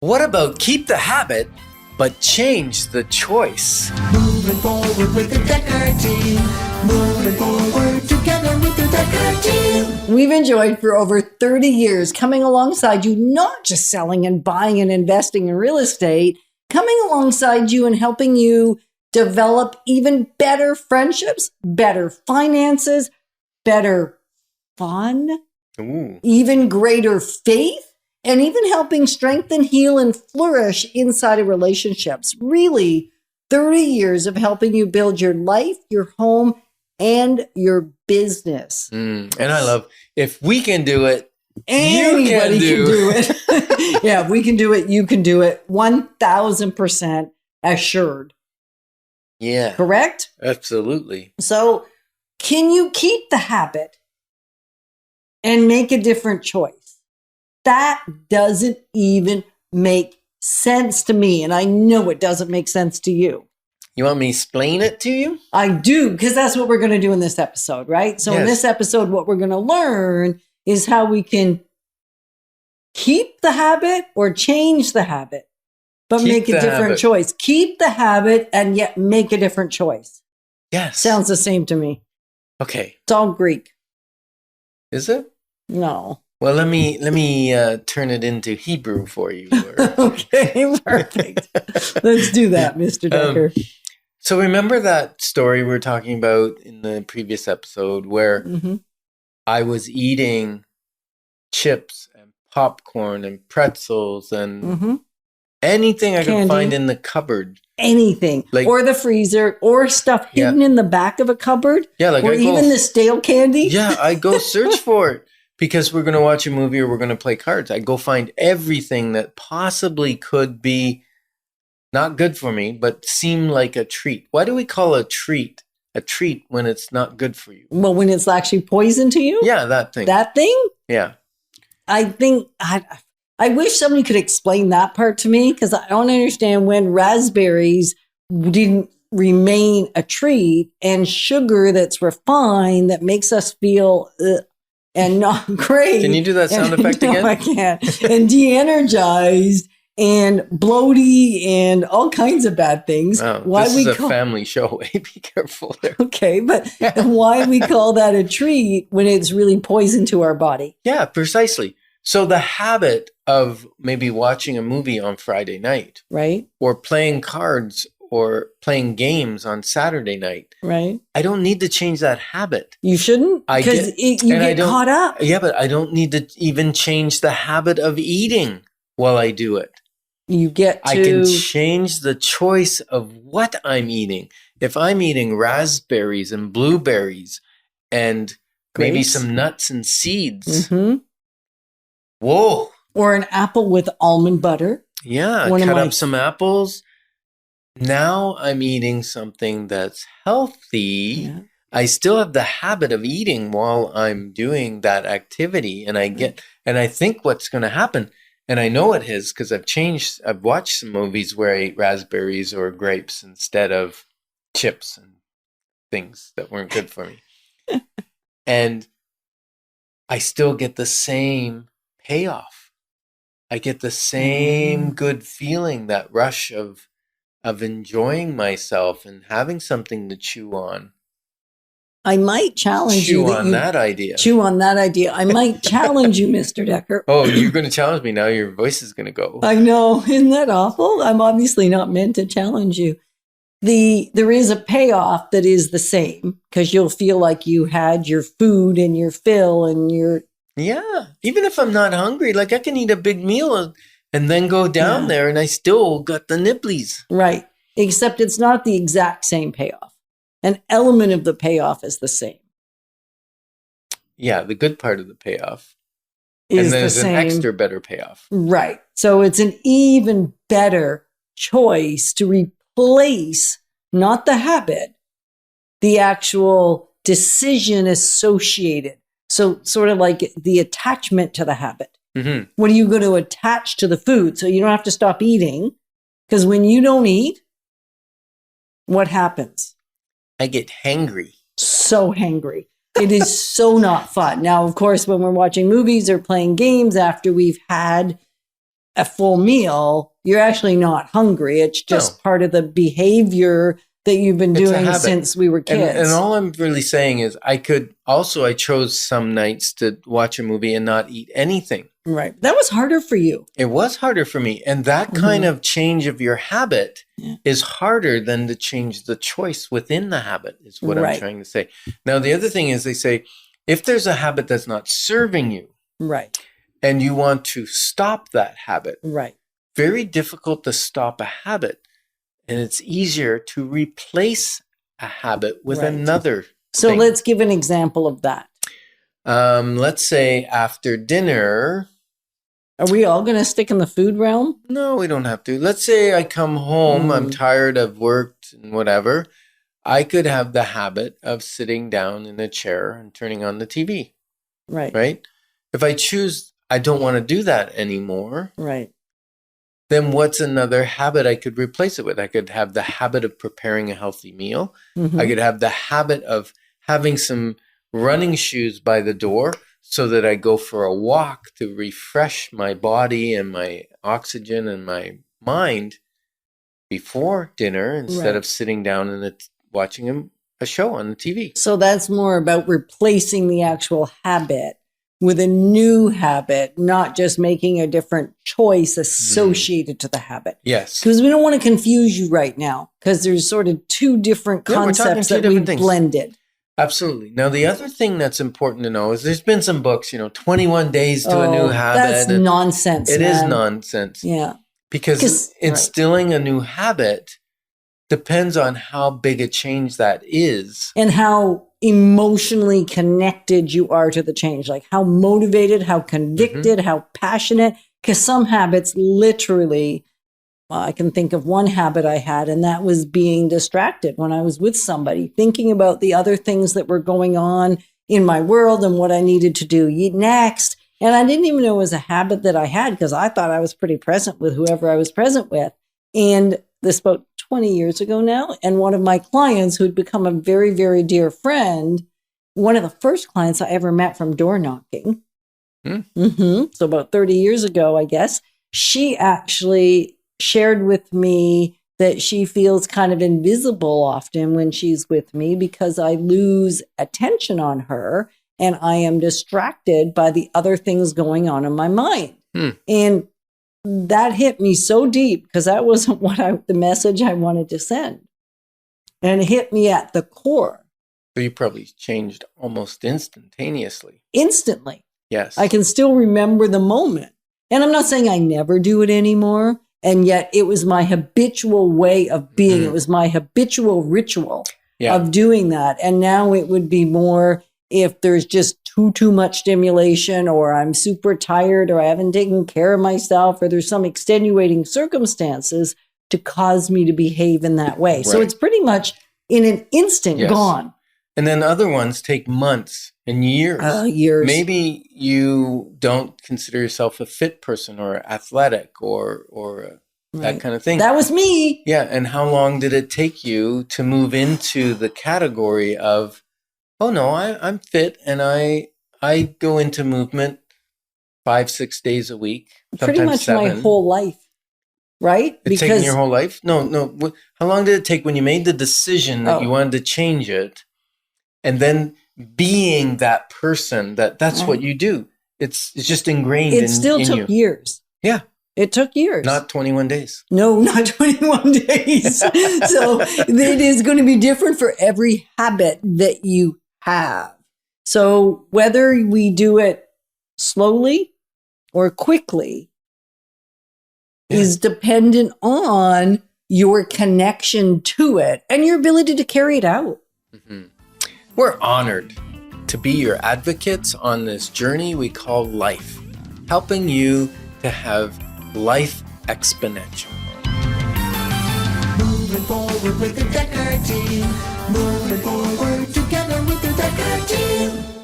What about keep the habit, but change the choice? Moving forward with the Decker team. Moving forward together with the Decker team. We've enjoyed for over 30 years coming alongside you, not just selling and buying and investing in real estate, coming alongside you and helping you develop even better friendships, better finances, better fun, even greater faith, and even helping strengthen, heal, and flourish inside of relationships. Really, 30 years of helping you build your life, your home, and your business. And I love, if we can do it, Anybody you can do it. Yeah, if we can do it, you can do it. 1,000% assured. Yeah. Correct? Absolutely. So, can you keep the habit and make a different choice? That doesn't even make sense to me. And I know it doesn't make sense to you. You want me to explain it to you? I do, because that's what we're going to do in this episode, right? So in this episode, what we're going to learn is how we can keep the habit or change the habit, but make a different choice. Keep the habit and yet make a different choice. Yes. Sounds the same to me. Okay. It's all Greek. Is it? No. Well, let me turn it into Hebrew for you. Okay, perfect. Let's do that, Mr. Decker. So remember that story we were talking about in the previous episode where I was eating chips and popcorn and pretzels and anything I could find in the cupboard. Anything. Or the freezer or stuff hidden in the back of a cupboard. Yeah, like or even the stale candy. Yeah, I go search for it. Because we're going to watch a movie or we're going to play cards. I go find everything that possibly could be not good for me, but seem like a treat. Why do we call a treat when it's not good for you? Well, when it's actually poison to you? Yeah, that thing. That thing? Yeah. I think, I wish somebody could explain that part to me, because I don't understand when raspberries didn't remain a treat and sugar that's refined that makes us feel and not great. Can you do that sound effect again? No, I can't. And de-energized and bloaty and all kinds of bad things. Oh, this is a family show. Be careful there. Okay, but why we call that a treat when it's really poison to our body? Yeah, precisely. So the habit of maybe watching a movie on Friday night. Right. Or playing cards or playing games on Saturday night. Right. I don't need to change that habit. You shouldn't? Because you get caught up. Yeah, but I don't need to even change the habit of eating while I do it. I can change the choice of what I'm eating. If I'm eating raspberries and blueberries and maybe some nuts and seeds. Whoa. Or an apple with almond butter. Yeah, cut up some apples. Now I'm eating something that's healthy. Yeah. I still have the habit of eating while I'm doing that activity. And I think what's going to happen, and I know it is because I've watched some movies where I ate raspberries or grapes instead of chips and things that weren't good for me. And I still get the same payoff. I get the same good feeling, that rush of enjoying myself and having something to chew on. I might challenge Chew on that idea. Chew on that idea. I might challenge you, Mr. Decker. Oh, you're going to challenge me now. Your voice is going to go. I know. Isn't that awful? I'm obviously not meant to challenge you. There is a payoff that is the same, because you'll feel like you had your food and your fill and your... Yeah. Even if I'm not hungry, like I can eat a big meal and then go down there and I still got the nibblies. Right. Except it's not the exact same payoff. An element of the payoff is the same. Yeah, the good part of the payoff. Is and there's the same. An extra better payoff. Right. So it's an even better choice to replace not the habit, the actual decision associated. So sort of like the attachment to the habit. What are you going to attach to the food? So you don't have to stop eating, because when you don't eat, what happens? I get hangry. So hangry. It is so not fun. Now, of course, when we're watching movies or playing games after we've had a full meal, you're actually not hungry. It's just part of the behavior that you've been doing since we were kids. And all I'm really saying is I chose some nights to watch a movie and not eat anything. Right. That was harder for you. It was harder for me. And that kind of change of your habit is harder than to change the choice within the habit, is what I'm trying to say. Now, the other thing is they say, if there's a habit that's not serving you, and you want to stop that habit, very difficult to stop a habit. And it's easier to replace a habit with another So thing. let's give an example of that. Let's say after dinner. Are we all going to stick in the food realm? No, we don't have to. Let's say I come home, I'm tired, I've worked and whatever. I could have the habit of sitting down in a chair and turning on the TV. Right? If I choose, I don't want to do that anymore. Then what's another habit I could replace it with? I could have the habit of preparing a healthy meal. I could have the habit of having some running shoes by the door so that I go for a walk to refresh my body and my oxygen and my mind before dinner instead of sitting down and watching a show on the TV. So that's more about replacing the actual habit with a new habit, not just making a different choice associated to the habit. Yes. Because we don't want to confuse you right now, because there's sort of two different concepts that we blended. Absolutely. Now, the other thing that's important to know is there's been some books, 21 days to a new habit. That's nonsense. It is nonsense. Yeah. Because instilling a new habit depends on how big a change that is. And how emotionally connected you are to the change, like how motivated, how convicted, how passionate. Because some habits literally, I can think of one habit I had, and that was being distracted when I was with somebody, thinking about the other things that were going on in my world and what I needed to do next. And I didn't even know it was a habit that I had, because I thought I was pretty present with whoever I was present with. And this about 20 years ago now. And one of my clients, who'd become a very, very dear friend, one of the first clients I ever met from door knocking. So about 30 years ago, I guess, she actually shared with me that she feels kind of invisible often when she's with me, because I lose attention on her and I am distracted by the other things going on in my mind. And that hit me so deep, because that wasn't the message I wanted to send. And it hit me at the core. So you probably changed almost instantaneously. Instantly. Yes. I can still remember the moment. And I'm not saying I never do it anymore. And yet it was my habitual way of being. It was my habitual ritual of doing that. And now it would be more if there's just too much stimulation, or I'm super tired, or I haven't taken care of myself, or there's some extenuating circumstances to cause me to behave in that way. So it's pretty much in an instant gone. And then other ones take months and years. Years. Maybe you don't consider yourself a fit person or athletic or that kind of thing. That was me. Yeah. And how long did it take you to move into the category of, oh no, I'm fit and I go into movement 5-6 days a week. Pretty much 7. my whole life, right? It's taken your whole life? No. How long did it take when you made the decision that you wanted to change it, and then being that person that's what you do? It's just ingrained in you. It still took years. Yeah. It took years. Not 21 days. No, not 21 days. So it is going to be different for every habit that you have. So whether we do it slowly or quickly is dependent on your connection to it and your ability to carry it out. We're honored to be your advocates on this journey we call life, helping you to have life exponential. Moving forward with the Decker team. Moving forward together with the Decker team.